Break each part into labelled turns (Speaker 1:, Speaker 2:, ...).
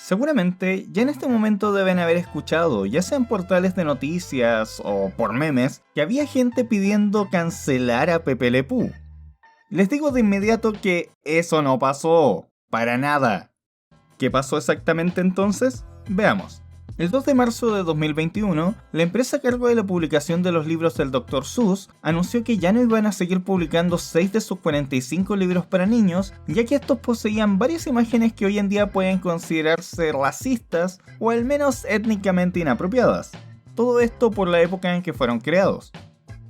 Speaker 1: Seguramente ya en este momento deben haber escuchado, ya sea en portales de noticias o por memes, que había gente pidiendo cancelar a Pepe Le Pew. Les digo de inmediato que eso no pasó, para nada. ¿Qué pasó exactamente entonces? Veamos. El 2 de marzo de 2021, la empresa a cargo de la publicación de los libros del Dr. Seuss anunció que ya no iban a seguir publicando 6 de sus 45 libros para niños, ya que estos poseían varias imágenes que hoy en día pueden considerarse racistas o al menos étnicamente inapropiadas. Todo esto por la época en que fueron creados.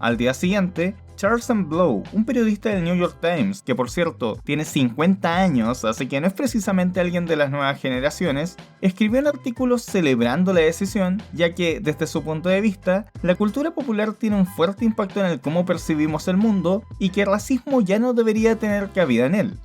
Speaker 1: Al día siguiente, Charles Blow, un periodista del New York Times, que por cierto tiene 50 años, así que no es precisamente alguien de las nuevas generaciones, escribió un artículo celebrando la decisión, ya que, desde su punto de vista, la cultura popular tiene un fuerte impacto en el cómo percibimos el mundo y que el racismo ya no debería tener cabida en él.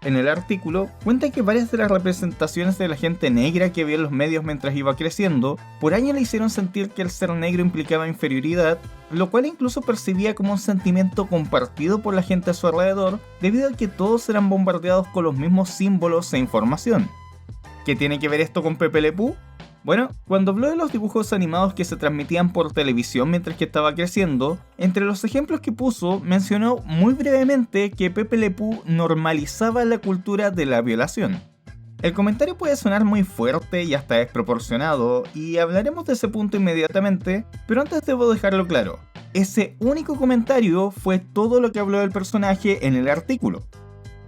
Speaker 1: En el artículo, cuenta que varias de las representaciones de la gente negra que vio en los medios mientras iba creciendo, por años le hicieron sentir que el ser negro implicaba inferioridad, lo cual incluso percibía como un sentimiento compartido por la gente a su alrededor, debido a que todos eran bombardeados con los mismos símbolos e información. ¿Qué tiene que ver esto con Pepe Le Pew? Bueno, cuando habló de los dibujos animados que se transmitían por televisión mientras que estaba creciendo, entre los ejemplos que puso, mencionó muy brevemente que Pepe Le Pew normalizaba la cultura de la violación. El comentario puede sonar muy fuerte y hasta desproporcionado, y hablaremos de ese punto inmediatamente, pero antes debo dejarlo claro. Ese único comentario fue todo lo que habló del personaje en el artículo.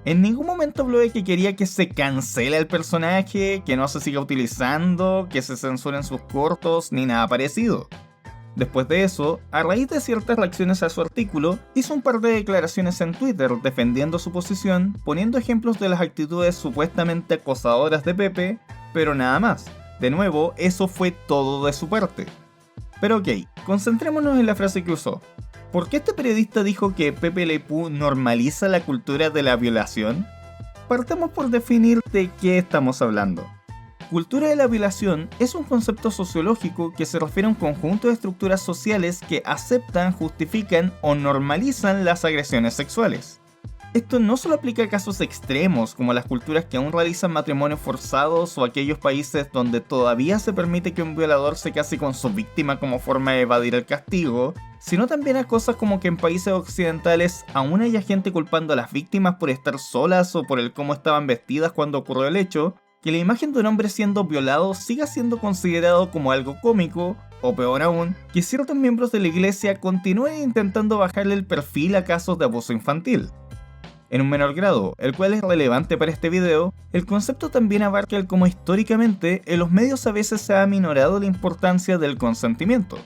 Speaker 1: En ningún momento habló de que quería que se cancele el personaje, que no se siga utilizando, que se censuren sus cortos, ni nada parecido. Después de eso, a raíz de ciertas reacciones a su artículo, hizo un par de declaraciones en Twitter defendiendo su posición, poniendo ejemplos de las actitudes supuestamente acosadoras de Pepe, pero nada más. De nuevo, eso fue todo de su parte. Pero ok, concentrémonos en la frase que usó. ¿Por qué este periodista dijo que Pepe Le Pew normaliza la cultura de la violación? Partamos por definir de qué estamos hablando. Cultura de la violación es un concepto sociológico que se refiere a un conjunto de estructuras sociales que aceptan, justifican o normalizan las agresiones sexuales. Esto no solo aplica a casos extremos como las culturas que aún realizan matrimonios forzados o aquellos países donde todavía se permite que un violador se case con su víctima como forma de evadir el castigo, sino también a cosas como que en países occidentales aún haya gente culpando a las víctimas por estar solas o por el cómo estaban vestidas cuando ocurrió el hecho, que la imagen de un hombre siendo violado siga siendo considerado como algo cómico, o peor aún, que ciertos miembros de la iglesia continúen intentando bajarle el perfil a casos de abuso infantil. En un menor grado, el cual es relevante para este video, el concepto también abarca el cómo históricamente en los medios a veces se ha aminorado la importancia del consentimiento.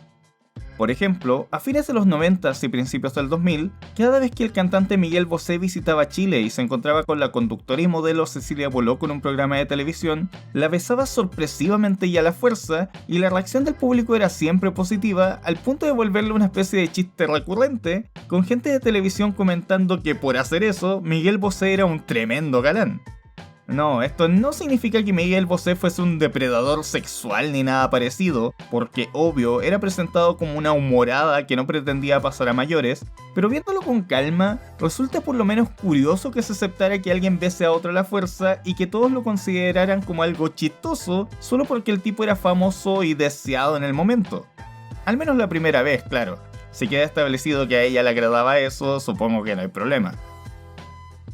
Speaker 1: Por ejemplo, a fines de los 90 y principios del 2000, cada vez que el cantante Miguel Bosé visitaba Chile y se encontraba con la conductora y modelo Cecilia Boloco en un programa de televisión, la besaba sorpresivamente y a la fuerza, y la reacción del público era siempre positiva, al punto de volverle una especie de chiste recurrente, con gente de televisión comentando que por hacer eso, Miguel Bosé era un tremendo galán. No, esto no significa que Miguel Bosé fuese un depredador sexual ni nada parecido, porque obvio era presentado como una humorada que no pretendía pasar a mayores, pero viéndolo con calma, resulta por lo menos curioso que se aceptara que alguien bese a otro a la fuerza y que todos lo consideraran como algo chistoso solo porque el tipo era famoso y deseado en el momento. Al menos la primera vez, claro. Si queda establecido que a ella le agradaba eso, supongo que no hay problema.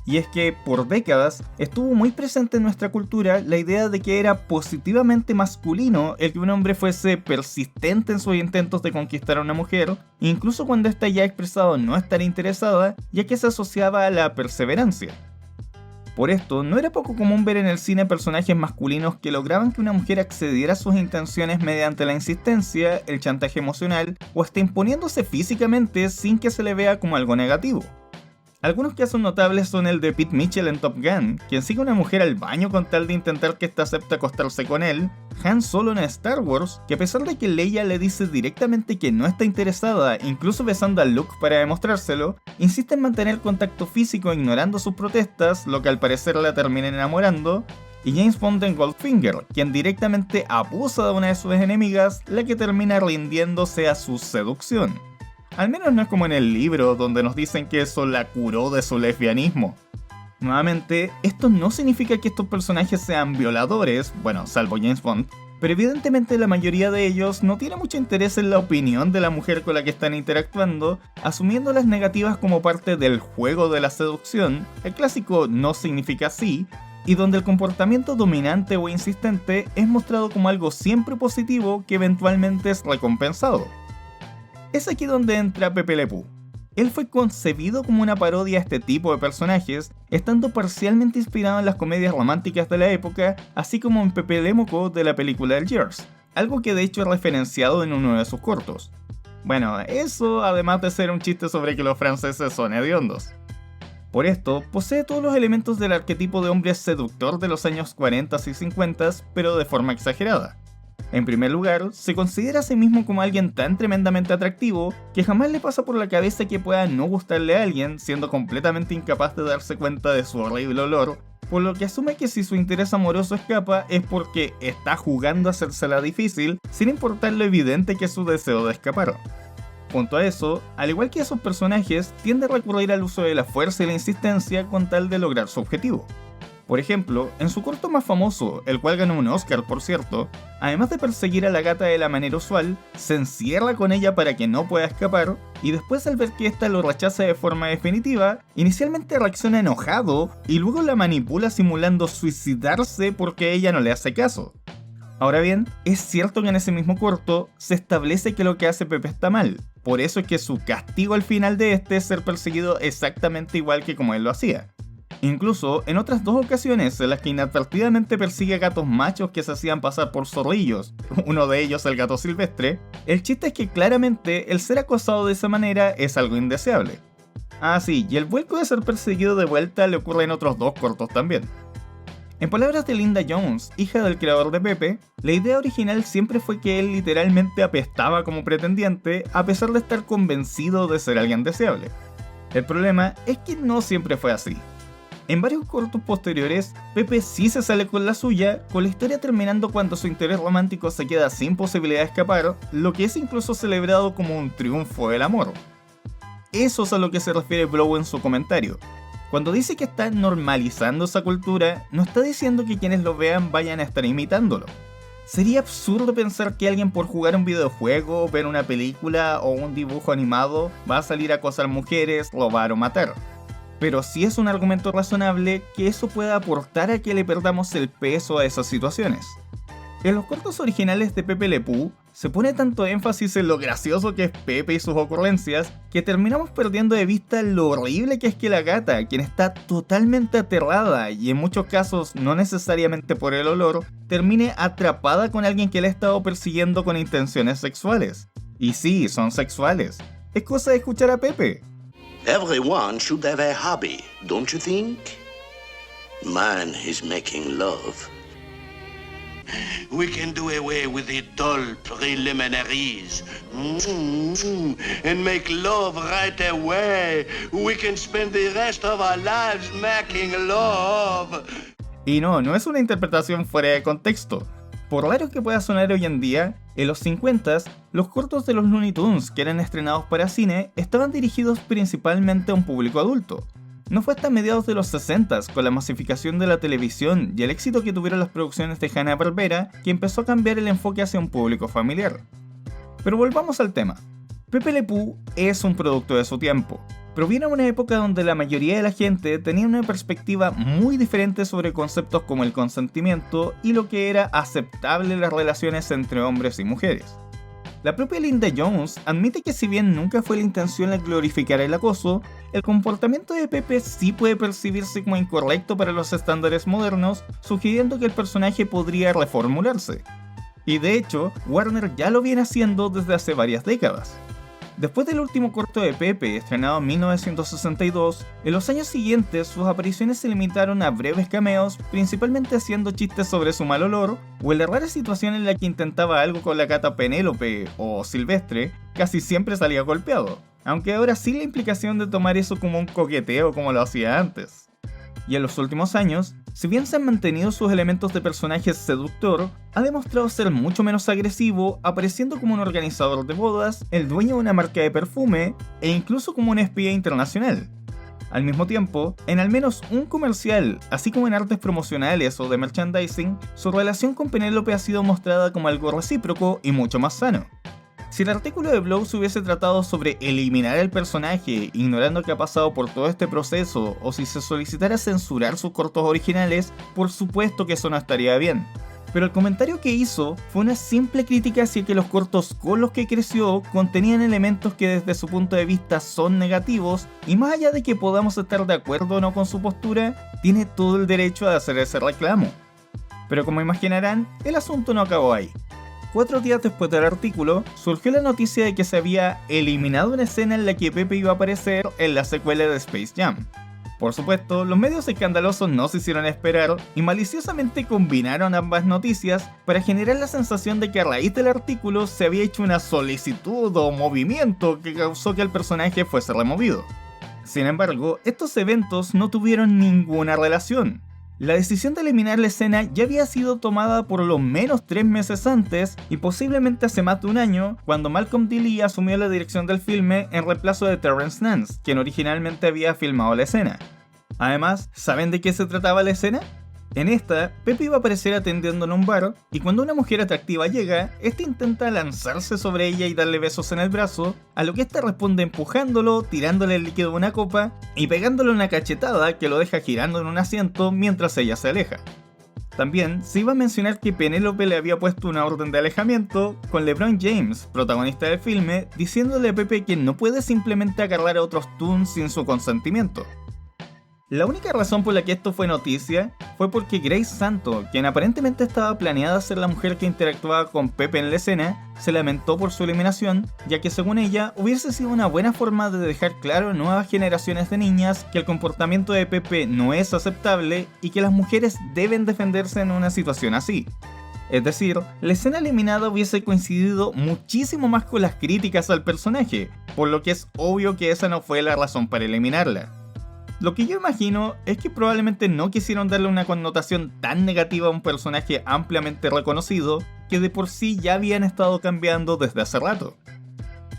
Speaker 1: Y es que, por décadas, estuvo muy presente en nuestra cultura la idea de que era positivamente masculino el que un hombre fuese persistente en sus intentos de conquistar a una mujer, incluso cuando ésta ya ha expresado no estar interesada, ya que se asociaba a la perseverancia. Por esto, no era poco común ver en el cine personajes masculinos que lograban que una mujer accediera a sus intenciones mediante la insistencia, el chantaje emocional o hasta imponiéndose físicamente sin que se le vea como algo negativo. Algunos casos notables son el de Pete Mitchell en Top Gun, quien sigue a una mujer al baño con tal de intentar que ésta acepte acostarse con él, Han Solo en Star Wars, que a pesar de que Leia le dice directamente que no está interesada, incluso besando a Luke para demostrárselo, insiste en mantener contacto físico ignorando sus protestas, lo que al parecer la termina enamorando, y James Bond en Goldfinger, quien directamente abusa de una de sus enemigas, la que termina rindiéndose a su seducción. Al menos no es como en el libro, donde nos dicen que eso la curó de su lesbianismo. Nuevamente, esto no significa que estos personajes sean violadores, bueno, salvo James Bond, pero evidentemente la mayoría de ellos no tiene mucho interés en la opinión de la mujer con la que están interactuando, asumiendo las negativas como parte del juego de la seducción, el clásico no significa sí, y donde el comportamiento dominante o insistente es mostrado como algo siempre positivo que eventualmente es recompensado. Es aquí donde entra Pepe Le Pew. Él fue concebido como una parodia a este tipo de personajes, estando parcialmente inspirado en las comedias románticas de la época, así como en Pepe Le Moco de la película Algiers, algo que de hecho es referenciado en uno de sus cortos. Bueno, eso además de ser un chiste sobre que los franceses son hediondos. Por esto, posee todos los elementos del arquetipo de hombre seductor de los años 40 y 50, pero de forma exagerada. En primer lugar, se considera a sí mismo como alguien tan tremendamente atractivo que jamás le pasa por la cabeza que pueda no gustarle a alguien, siendo completamente incapaz de darse cuenta de su horrible olor, por lo que asume que si su interés amoroso escapa es porque está jugando a hacérsela difícil, sin importar lo evidente que es su deseo de escapar. Junto a eso, al igual que esos personajes, tiende a recurrir al uso de la fuerza y la insistencia con tal de lograr su objetivo. Por ejemplo, en su corto más famoso, el cual ganó un Oscar por cierto, además de perseguir a la gata de la manera usual, se encierra con ella para que no pueda escapar, y después al ver que ésta lo rechaza de forma definitiva, inicialmente reacciona enojado y luego la manipula simulando suicidarse porque ella no le hace caso. Ahora bien, es cierto que en ese mismo corto se establece que lo que hace Pepe está mal, por eso es que su castigo al final de este es ser perseguido exactamente igual que como él lo hacía. Incluso en otras dos ocasiones en las que inadvertidamente persigue a gatos machos que se hacían pasar por zorrillos, uno de ellos el gato silvestre, el chiste es que claramente el ser acosado de esa manera es algo indeseable. Ah sí, y el vuelco de ser perseguido de vuelta le ocurre en otros dos cortos también. En palabras de Linda Jones, hija del creador de Pepe, la idea original siempre fue que él literalmente apestaba como pretendiente a pesar de estar convencido de ser alguien deseable. El problema es que no siempre fue así. En varios cortos posteriores, Pepe sí se sale con la suya, con la historia terminando cuando su interés romántico se queda sin posibilidad de escapar, lo que es incluso celebrado como un triunfo del amor. Eso es a lo que se refiere Blow en su comentario. Cuando dice que está normalizando esa cultura, no está diciendo que quienes lo vean vayan a estar imitándolo. Sería absurdo pensar que alguien por jugar un videojuego, ver una película o un dibujo animado va a salir a acosar mujeres, robar o matar. Pero sí es un argumento razonable que eso pueda aportar a que le perdamos el peso a esas situaciones. En los cortos originales de Pepe Le Pew, se pone tanto énfasis en lo gracioso que es Pepe y sus ocurrencias, que terminamos perdiendo de vista lo horrible que es que la gata, quien está totalmente aterrada y en muchos casos no necesariamente por el olor, termine atrapada con alguien que la ha estado persiguiendo con intenciones sexuales. Y sí, son sexuales. Es cosa de escuchar a Pepe.
Speaker 2: Everyone should have a hobby, don't you think? Mine is making love. We can do away with the dull preliminaries and make love right away. We can spend the rest of our lives making love.
Speaker 1: Y no es una interpretación fuera de contexto. Por raro que pueda sonar hoy en día, en los 50s, los cortos de los Looney Tunes que eran estrenados para cine estaban dirigidos principalmente a un público adulto. No fue hasta mediados de los 60s, con la masificación de la televisión y el éxito que tuvieron las producciones de Hanna-Barbera, que empezó a cambiar el enfoque hacia un público familiar. Pero volvamos al tema. Pepe Le Pew es un producto de su tiempo. Proviene de una época donde la mayoría de la gente tenía una perspectiva muy diferente sobre conceptos como el consentimiento y lo que era aceptable en las relaciones entre hombres y mujeres. La propia Linda Jones admite que si bien nunca fue la intención el glorificar el acoso, el comportamiento de Pepe sí puede percibirse como incorrecto para los estándares modernos, sugiriendo que el personaje podría reformularse. Y de hecho, Warner ya lo viene haciendo desde hace varias décadas. Después del último corto de Pepe, estrenado en 1962, en los años siguientes sus apariciones se limitaron a breves cameos, principalmente haciendo chistes sobre su mal olor, o en la rara situación en la que intentaba algo con la gata Penélope o Silvestre, casi siempre salía golpeado, aunque ahora sí la implicación de tomar eso como un coqueteo como lo hacía antes. Y en los últimos años, si bien se han mantenido sus elementos de personaje seductor, ha demostrado ser mucho menos agresivo, apareciendo como un organizador de bodas, el dueño de una marca de perfume e incluso como un espía internacional. Al mismo tiempo, en al menos un comercial, así como en artes promocionales o de merchandising, su relación con Penélope ha sido mostrada como algo recíproco y mucho más sano. Si el artículo de Blow se hubiese tratado sobre eliminar el personaje, ignorando que ha pasado por todo este proceso, o si se solicitara censurar sus cortos originales, por supuesto que eso no estaría bien. Pero el comentario que hizo fue una simple crítica hacia que los cortos con los que creció contenían elementos que desde su punto de vista son negativos, y más allá de que podamos estar de acuerdo o no con su postura, tiene todo el derecho a hacer ese reclamo. Pero como imaginarán, el asunto no acabó ahí. 4 días después del artículo, surgió la noticia de que se había eliminado una escena en la que Pepe iba a aparecer en la secuela de Space Jam. Por supuesto, los medios escandalosos no se hicieron esperar y maliciosamente combinaron ambas noticias para generar la sensación de que a raíz del artículo se había hecho una solicitud o movimiento que causó que el personaje fuese removido. Sin embargo, estos eventos no tuvieron ninguna relación. La decisión de eliminar la escena ya había sido tomada por lo menos 3 meses antes y posiblemente hace más de un año, cuando Malcolm D. Lee asumió la dirección del filme en reemplazo de Terrence Nance, quien originalmente había filmado la escena. Además, ¿saben de qué se trataba la escena? En esta, Pepe iba a aparecer atendiendo en un bar, y cuando una mujer atractiva llega, este intenta lanzarse sobre ella y darle besos en el brazo, a lo que esta responde empujándolo, tirándole el líquido de una copa y pegándole una cachetada que lo deja girando en un asiento mientras ella se aleja. También se iba a mencionar que Penélope le había puesto una orden de alejamiento, con LeBron James, protagonista del filme, diciéndole a Pepe que no puede simplemente agarrar a otros toons sin su consentimiento. La única razón por la que esto fue noticia fue porque Grace Santo, quien aparentemente estaba planeada a ser la mujer que interactuaba con Pepe en la escena, se lamentó por su eliminación, ya que según ella hubiese sido una buena forma de dejar claro a nuevas generaciones de niñas que el comportamiento de Pepe no es aceptable y que las mujeres deben defenderse en una situación así. Es decir, la escena eliminada hubiese coincidido muchísimo más con las críticas al personaje, por lo que es obvio que esa no fue la razón para eliminarla. Lo que yo imagino es que probablemente no quisieron darle una connotación tan negativa a un personaje ampliamente reconocido que de por sí ya habían estado cambiando desde hace rato.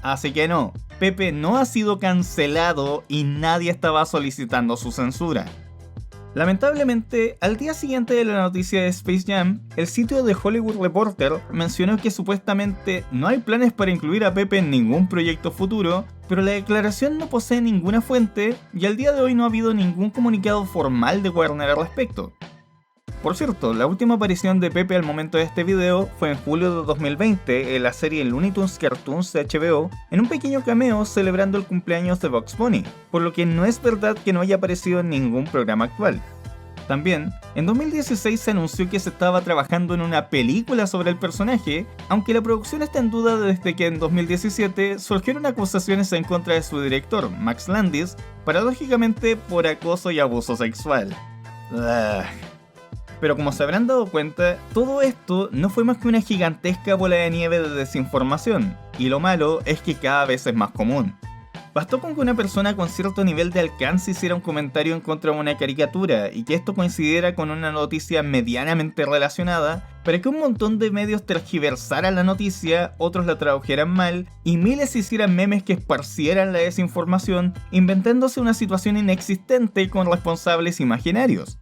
Speaker 1: Así que no, Pepe no ha sido cancelado y nadie estaba solicitando su censura. Lamentablemente, al día siguiente de la noticia de Space Jam, el sitio The Hollywood Reporter mencionó que supuestamente no hay planes para incluir a Pepe en ningún proyecto futuro, pero la declaración no posee ninguna fuente y al día de hoy no ha habido ningún comunicado formal de Warner al respecto. Por cierto, la última aparición de Pepe al momento de este video fue en julio de 2020 en la serie Looney Tunes Cartoons de HBO, en un pequeño cameo celebrando el cumpleaños de Bugs Bunny, por lo que no es verdad que no haya aparecido en ningún programa actual. También, en 2016 se anunció que se estaba trabajando en una película sobre el personaje, aunque la producción está en duda desde que en 2017 surgieron acusaciones en contra de su director, Max Landis, paradójicamente por acoso y abuso sexual. Pero como se habrán dado cuenta, todo esto no fue más que una gigantesca bola de nieve de desinformación, y lo malo es que cada vez es más común. Bastó con que una persona con cierto nivel de alcance hiciera un comentario en contra de una caricatura y que esto coincidiera con una noticia medianamente relacionada para que un montón de medios tergiversaran la noticia, otros la tradujeran mal y miles hicieran memes que esparcieran la desinformación, inventándose una situación inexistente con responsables imaginarios.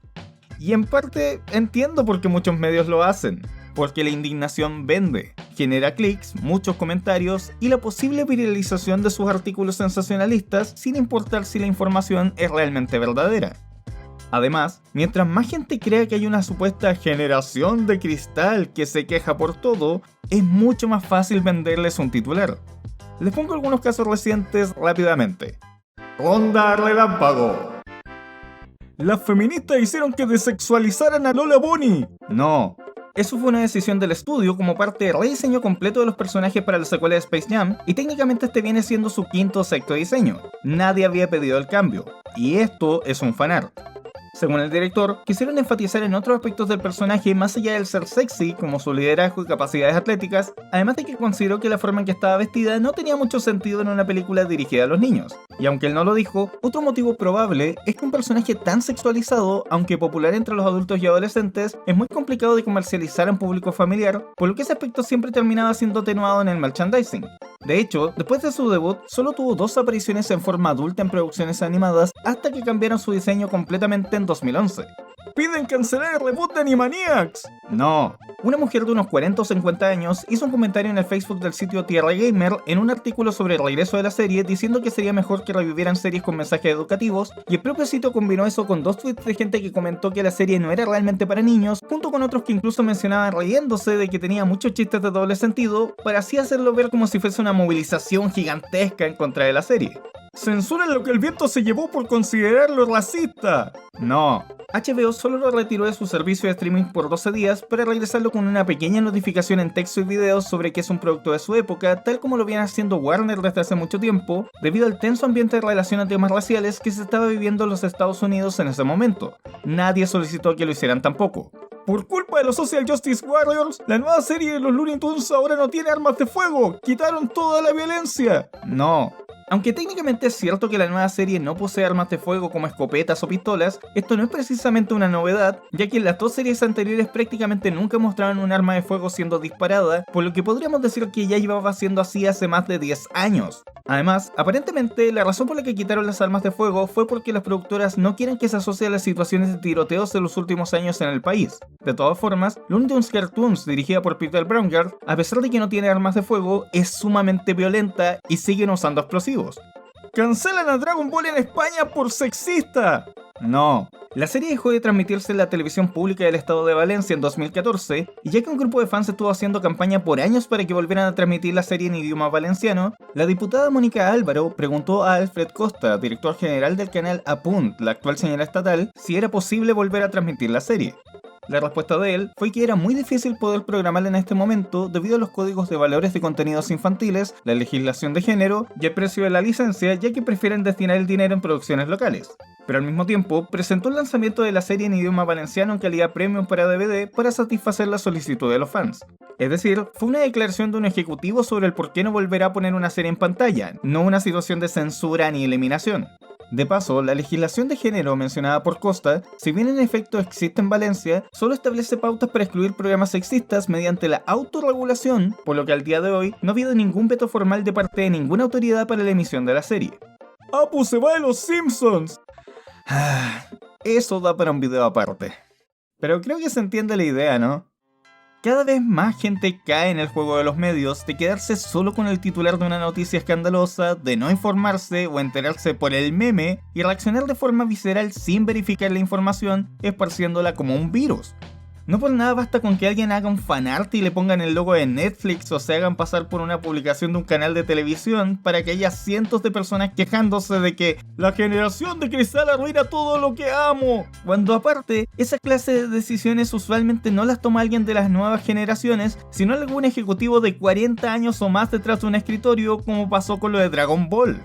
Speaker 1: Y en parte entiendo por qué muchos medios lo hacen. Porque la indignación vende, genera clics, muchos comentarios y la posible viralización de sus artículos sensacionalistas sin importar si la información es realmente verdadera. Además, mientras más gente crea que hay una supuesta generación de cristal que se queja por todo, es mucho más fácil venderles un titular. Les pongo algunos casos recientes rápidamente. Ronda relámpago. Las feministas hicieron que desexualizaran a Lola Bunny. No. Eso fue una decisión del estudio como parte del rediseño completo de los personajes para la secuela de Space Jam, y técnicamente este viene siendo su quinto o sexto diseño. Nadie había pedido el cambio, y esto es un fanart. Según el director, quisieron enfatizar en otros aspectos del personaje más allá del ser sexy, como su liderazgo y capacidades atléticas, además de que consideró que la forma en que estaba vestida no tenía mucho sentido en una película dirigida a los niños. Y aunque él no lo dijo, otro motivo probable es que un personaje tan sexualizado, aunque popular entre los adultos y adolescentes, es muy complicado de comercializar en público familiar, por lo que ese aspecto siempre terminaba siendo atenuado en el merchandising. De hecho, después de su debut, solo tuvo 2 apariciones en forma adulta en producciones animadas hasta que cambiaron su diseño completamente en 2011. ¡Piden cancelar el reboot de Animaniacs! No. Una mujer de unos 40 o 50 años hizo un comentario en el Facebook del sitio Tierra Gamer en un artículo sobre el regreso de la serie diciendo que sería mejor que revivieran series con mensajes educativos, y el propio sitio combinó eso con 2 tweets de gente que comentó que la serie no era realmente para niños, junto con otros que incluso mencionaban riéndose de que tenía muchos chistes de doble sentido, para así hacerlo ver como si fuese una movilización gigantesca en contra de la serie. ¡Censuran lo que el viento se llevó por considerarlo racista! No. HBO solo lo retiró de su servicio de streaming por 12 días para regresarlo con una pequeña notificación en texto y video sobre que es un producto de su época, tal como lo viene haciendo Warner desde hace mucho tiempo, debido al tenso ambiente de relación a temas raciales que se estaba viviendo en los Estados Unidos en ese momento. Nadie solicitó que lo hicieran tampoco. Por culpa de los Social Justice Warriors, la nueva serie de los Looney Tunes ahora no tiene armas de fuego. ¡Quitaron toda la violencia! No. Aunque técnicamente es cierto que la nueva serie no posee armas de fuego como escopetas o pistolas, esto no es precisamente una novedad, ya que en las 2 series anteriores prácticamente nunca mostraban un arma de fuego siendo disparada, por lo que podríamos decir que ya llevaba siendo así hace más de 10 años. Además, aparentemente la razón por la que quitaron las armas de fuego fue porque las productoras no quieren que se asocie a las situaciones de tiroteos de los últimos años en el país. De todas formas, Looney Tunes Cartoons, dirigida por Peter Braungart, a pesar de que no tiene armas de fuego, es sumamente violenta y siguen usando explosivos. ¡Cancelan a Dragon Ball en España por sexista! No. La serie dejó de transmitirse en la televisión pública del estado de Valencia en 2014, y ya que un grupo de fans estuvo haciendo campaña por años para que volvieran a transmitir la serie en idioma valenciano, la diputada Mónica Álvaro preguntó a Alfred Costa, director general del canal Apunt, la actual señal estatal, si era posible volver a transmitir la serie. La respuesta de él fue que era muy difícil poder programarla en este momento debido a los códigos de valores de contenidos infantiles, la legislación de género y el precio de la licencia, ya que prefieren destinar el dinero en producciones locales. Pero al mismo tiempo, presentó el lanzamiento de la serie en idioma valenciano en calidad premium para DVD para satisfacer la solicitud de los fans. Es decir, fue una declaración de un ejecutivo sobre el por qué no volverá a poner una serie en pantalla, no una situación de censura ni eliminación. De paso, la legislación de género mencionada por Costa, si bien en efecto existe en Valencia, solo establece pautas para excluir programas sexistas mediante la autorregulación, por lo que al día de hoy no ha habido ningún veto formal de parte de ninguna autoridad para la emisión de la serie. ¡Apu se va de los Simpsons! Eso da para un video aparte. Pero creo que se entiende la idea, ¿no? Cada vez más gente cae en el juego de los medios de quedarse solo con el titular de una noticia escandalosa, de no informarse o enterarse por el meme y reaccionar de forma visceral sin verificar la información, esparciéndola como un virus. No por nada basta con que alguien haga un fanart y le pongan el logo de Netflix o se hagan pasar por una publicación de un canal de televisión para que haya cientos de personas quejándose de que la generación de cristal arruina todo lo que amo. Cuando aparte, esa clase de decisiones usualmente no las toma alguien de las nuevas generaciones, sino algún ejecutivo de 40 años o más detrás de un escritorio, como pasó con lo de Dragon Ball.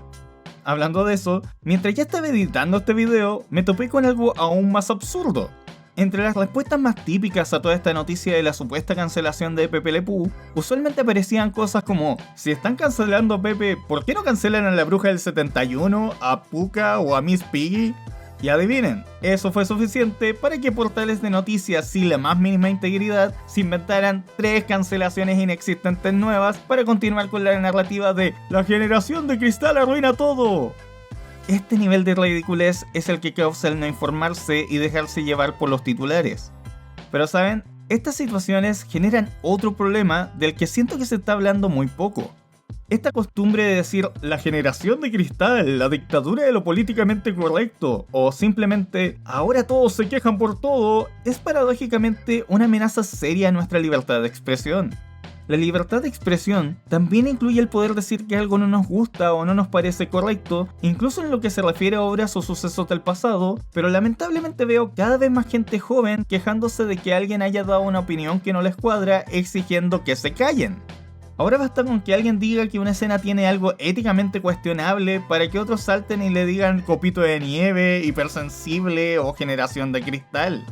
Speaker 1: Hablando de eso, mientras ya estaba editando este video, me topé con algo aún más absurdo. Entre las respuestas más típicas a toda esta noticia de la supuesta cancelación de Pepe Le Pew, usualmente aparecían cosas como: si están cancelando a Pepe, ¿por qué no cancelan a la Bruja del 71, a Pucca o a Miss Piggy? Y adivinen, eso fue suficiente para que portales de noticias sin la más mínima integridad se inventaran 3 cancelaciones inexistentes nuevas para continuar con la narrativa de "la generación de cristal arruina todo". Este nivel de ridiculez es el que causa el no informarse y dejarse llevar por los titulares. Pero saben, estas situaciones generan otro problema del que siento que se está hablando muy poco. Esta costumbre de decir "la generación de cristal, la dictadura de lo políticamente correcto" o simplemente "ahora todos se quejan por todo" es paradójicamente una amenaza seria a nuestra libertad de expresión. La libertad de expresión también incluye el poder decir que algo no nos gusta o no nos parece correcto, incluso en lo que se refiere a obras o sucesos del pasado, pero lamentablemente veo cada vez más gente joven quejándose de que alguien haya dado una opinión que no les cuadra, exigiendo que se callen. Ahora basta con que alguien diga que una escena tiene algo éticamente cuestionable para que otros salten y le digan copito de nieve, hipersensible o generación de cristal.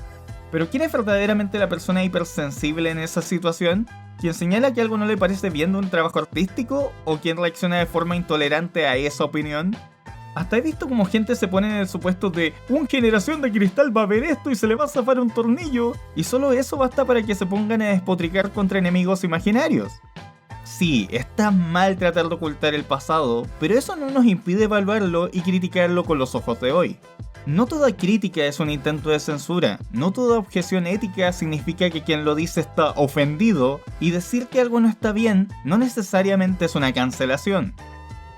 Speaker 1: Pero ¿quién es verdaderamente la persona hipersensible en esa situación? ¿Quien señala que algo no le parece bien de un trabajo artístico? ¿O quien reacciona de forma intolerante a esa opinión? Hasta he visto como gente se pone en el supuesto de un generación de cristal va a ver esto y se le va a zafar un tornillo, y solo eso basta para que se pongan a despotricar contra enemigos imaginarios. Sí, está mal tratar de ocultar el pasado, pero eso no nos impide evaluarlo y criticarlo con los ojos de hoy. No toda crítica es un intento de censura, no toda objeción ética significa que quien lo dice está ofendido, y decir que algo no está bien no necesariamente es una cancelación.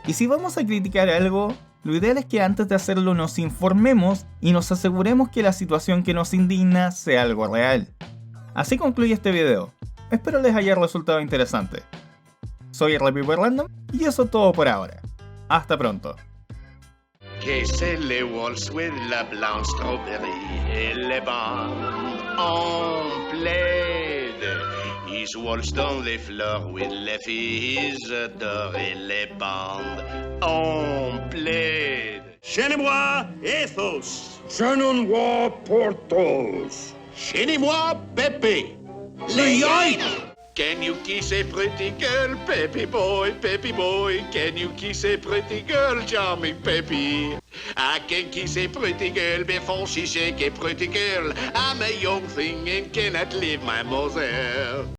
Speaker 1: Y si vamos a criticar algo, lo ideal es que antes de hacerlo nos informemos y nos aseguremos que la situación que nos indigna sea algo real. Así concluye este video. Espero les haya resultado interesante. Soy Reviver Random y eso es todo por ahora. Hasta pronto.
Speaker 2: Que c'est les waltz with la blanche strawberry et les bandes en plaid. Ils waltzent dans les fleurs with les filles d'or et les bandes en plaid. Chez-moi, ethos.
Speaker 3: Chenonoi Portos.
Speaker 2: Chez-moi, Pepe.
Speaker 3: Le Yike.
Speaker 2: Can you kiss a pretty girl, Peppy boy, Peppy boy? Can you kiss a pretty girl, charming Peppy? I can kiss a pretty girl before she shake a pretty girl. I'm a young thing and cannot leave my mother.